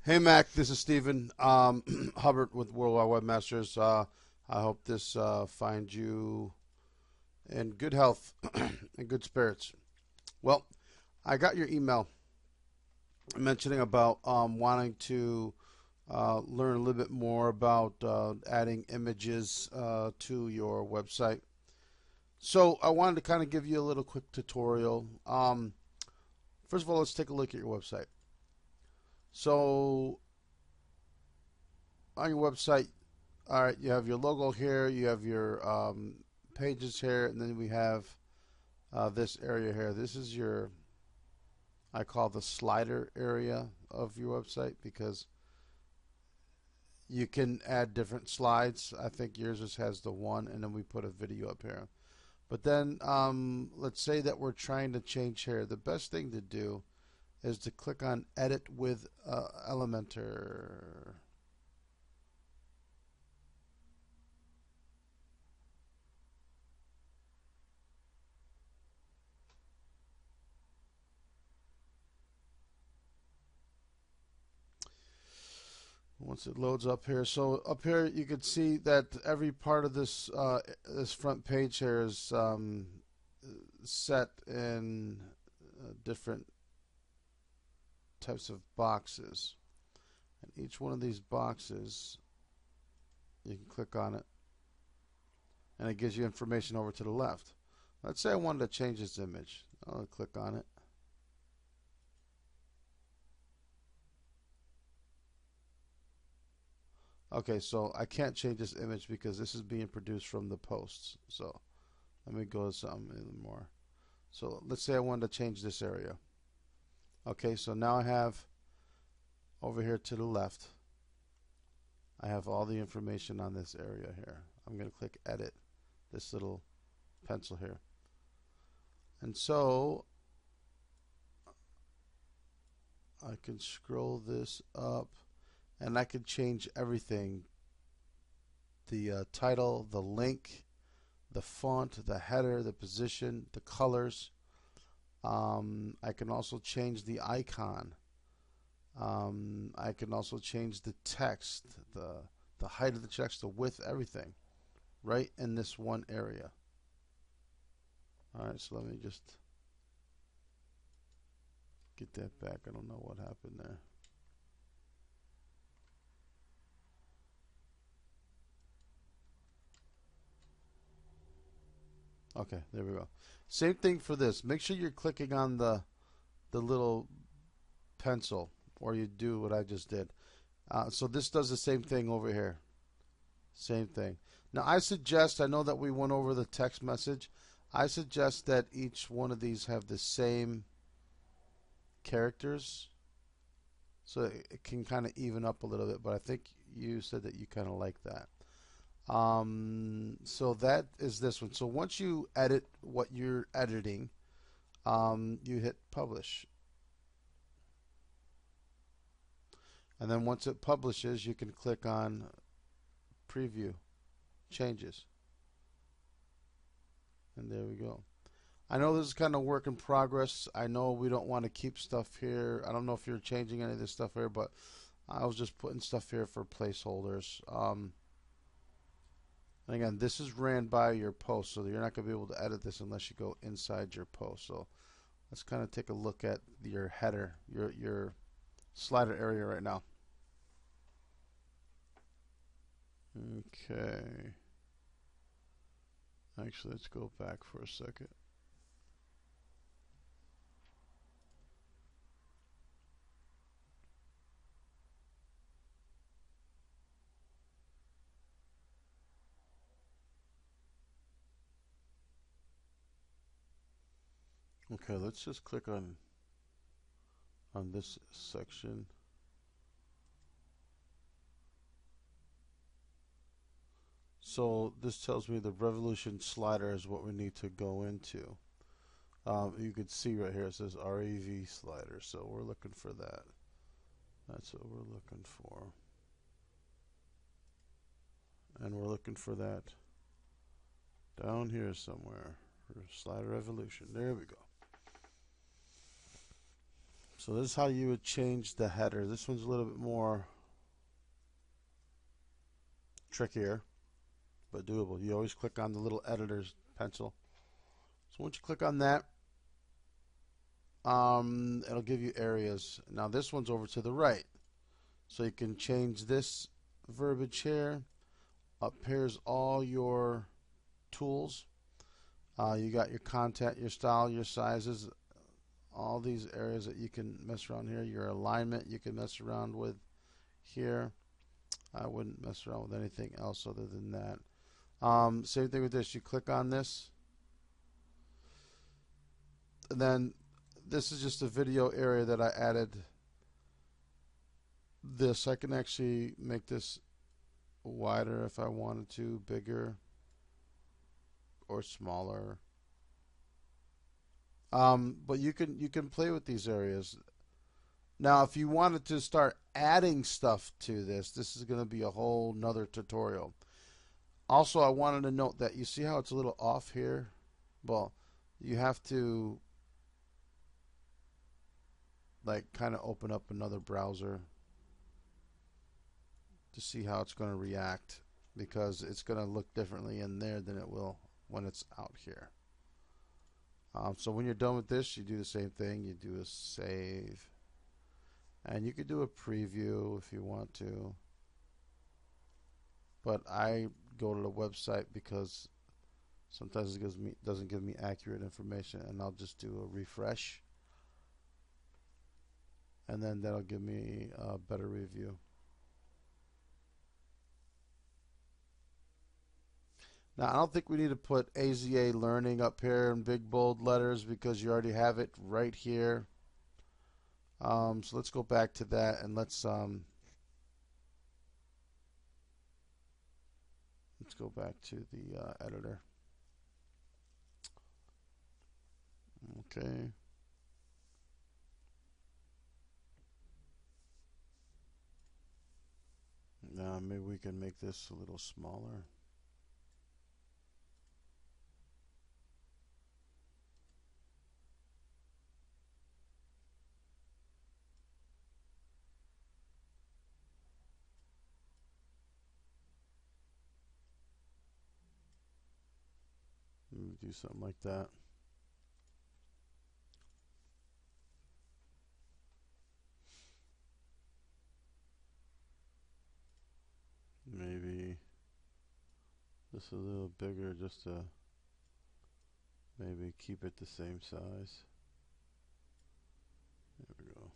Hey Mac, this is Steven Hubbard with Worldwide Webmasters. I hope this finds you in good health and good spirits. Well, I got your email mentioning about wanting to learn a little bit more about adding images to your website. So I wanted to kind of give you a little quick tutorial. First of all, let's take a look at your website. So on your website, all right, you have your logo here, you have your pages here, and then we have this area here. This is your, I call the slider area of your website because you can add different slides. I think yours just has the one, and then we put a video up here. But then let's say that we're trying to change here. The best thing to do is to click on Edit with Elementor. Once it loads up here, so up here you can see that every part of this front page here is set in different types of boxes, and each one of these boxes you can click on it, and it gives you information over to the left. Let's say I wanted to change this image. I'll click on it. Okay, so I can't change this image because this is being produced from the posts. So let me go to something more. So let's say I wanted to change this area. Okay, so now I have over here to the left, I have all the information on this area here. I'm going to click edit, this little pencil here. And so I can scroll this up and I can change everything. The title, the link, the font, the header, the position, the colors. I can also change the icon. I can also change the text, the height of the text, the width, everything, right in this one area. All right, so let me just get that back. I don't know what happened there. Okay, there we go. Same thing for this. Make sure you're clicking on the little pencil, or you do what I just did. So this does the same thing over here. Same thing. Now I suggest, I know that we went over the text message. I suggest that each one of these have the same characters, so it can kind of even up a little bit. But I think you said that you kind of like that. So that is this one. So once you edit what you're editing, you hit publish. And then once it publishes, you can click on preview changes. And there we go. I know this is kind of work in progress. I know we don't want to keep stuff here. I don't know if you're changing any of this stuff here, but I was just putting stuff here for placeholders. And again, this is ran by your post, so you're not going to be able to edit this unless you go inside your post. So let's kind of take a look at your header, your slider area right now. Okay. Actually, let's go back for a second. Okay, let's just click on this section. So this tells me the revolution slider is what we need to go into. You can see right here it says REV slider, so we're looking for that. That's what we're looking for. And we're looking for that down here somewhere. Slider evolution. There we go. So this is how you would change the header. This one's a little bit more trickier, but doable. You always click on the little editor's pencil. So once you click on that, it'll give you areas. Now this one's over to the right. So you can change this verbiage here. Up here's all your tools. You got your content, your style, your sizes, all these areas that you can mess around here. Your alignment you can mess around with here. I wouldn't mess around with anything else other than that. Same thing with this. You click on this, and then this is just a video area that I added. This I can actually make this wider if I wanted to, bigger or smaller. But you can play with these areas. Now, if you wanted to start adding stuff to this is going to be a whole nother tutorial. Also, I wanted to note that you see how it's a little off here? Well, you have to like kind of open up another browser to see how it's going to react, because it's going to look differently in there than it will when it's out here. So when you're done with this, you do the same thing. You do a save, and you could do a preview if you want to, but I go to the website because sometimes it doesn't give me accurate information, and I'll just do a refresh, and then that'll give me a better review. Now, I don't think we need to put AZA Learning up here in big bold letters because you already have it right here. So let's go back to that, and let's go back to the editor. Okay. Now maybe we can make this a little smaller. Do something like that. Maybe just a little bigger, just to maybe keep it the same size. There we go.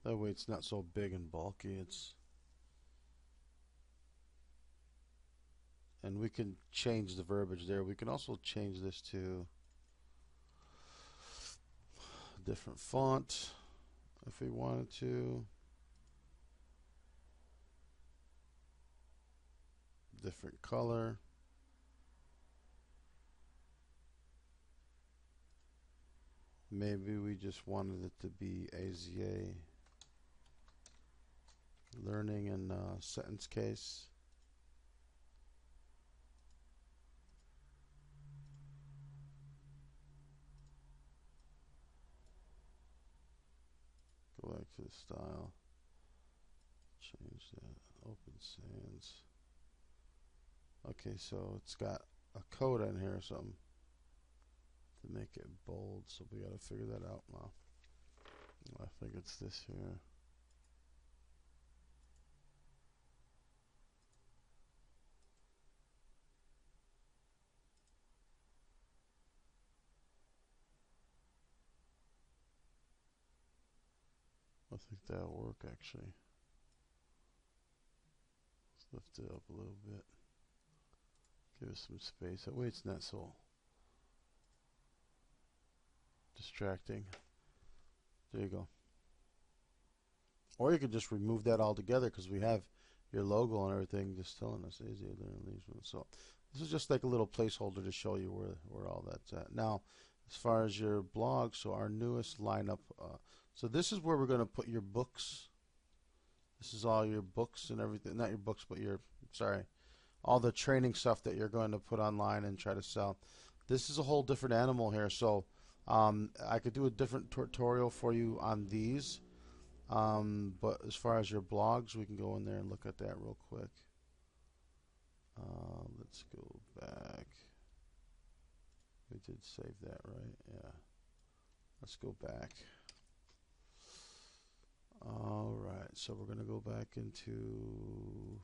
That way it's not so big and bulky. And we can change the verbiage there. We can also change this to a different font if we wanted to. Different color. Maybe we just wanted it to be AZA Learning and sentence case. Go back to the style. Change that. Open sans. Okay, so it's got a code in here or something to make it bold, so we got to figure that out now. I think it's this here. I think that'll work actually. Let's lift it up a little bit. Give it some space. That way it's not so distracting. There you go. Or you could just remove that altogether because we have your logo and everything just telling us AZA Learning. So this is just like a little placeholder to show you where all that's at. Now, as far as your blog, so our newest lineup. So this is where we're going to put your books. This is all your books and everything. Not your books, but your, sorry, all the training stuff that you're going to put online and try to sell. This is a whole different animal here. So I could do a different tutorial for you on these. But as far as your blogs, we can go in there and look at that real quick. Let's go back. We did save that, right? Yeah. Let's go back. All right. So we're going to go back into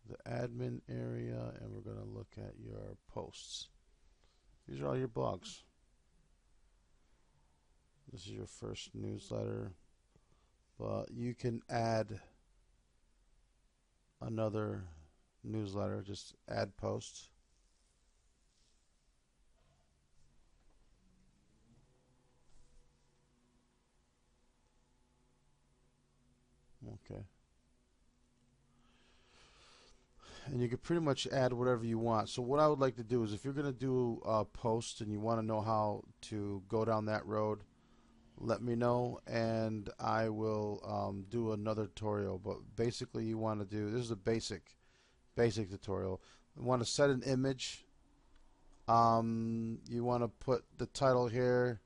the admin area and we're going to look at your posts. These are all your blogs. This is your first newsletter, but you can add another newsletter, just add posts. Okay. And you can pretty much add whatever you want. So what I would like to do is if you're going to do a post and you want to know how to go down that road, let me know and I will do another tutorial. But basically you want to do, this is a basic tutorial. You want to set an image. You want to put the title here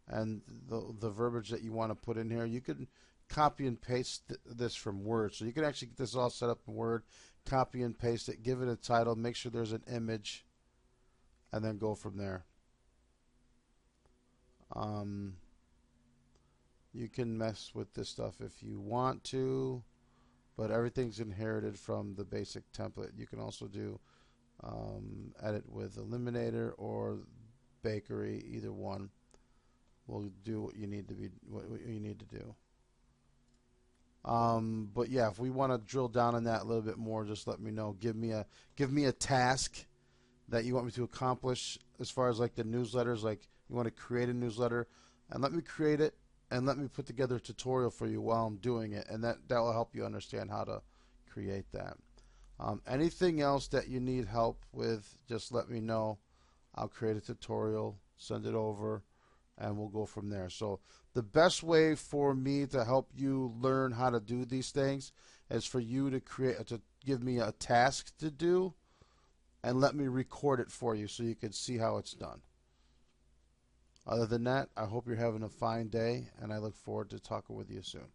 and the verbiage that you want to put in here. You can copy and paste this from Word. So you can actually get this all set up in Word, copy and paste it, give it a title, make sure there's an image, and then go from there. You can mess with this stuff if you want to, but everything's inherited from the basic template. You can also do edit with Eliminator or Bakery, either one will do what you need to do. But yeah, if we want to drill down on that a little bit more, just let me know. Give me a task that you want me to accomplish as far as like the newsletters, like you want to create a newsletter, and let me create it and let me put together a tutorial for you while I'm doing it, and that will help you understand how to create that. Anything else that you need help with, just let me know. I'll create a tutorial, send it over, and we'll go from there. So the best way for me to help you learn how to do these things is for you to give me a task to do and let me record it for you so you can see how it's done. Other than that, I hope you're having a fine day, and I look forward to talking with you soon.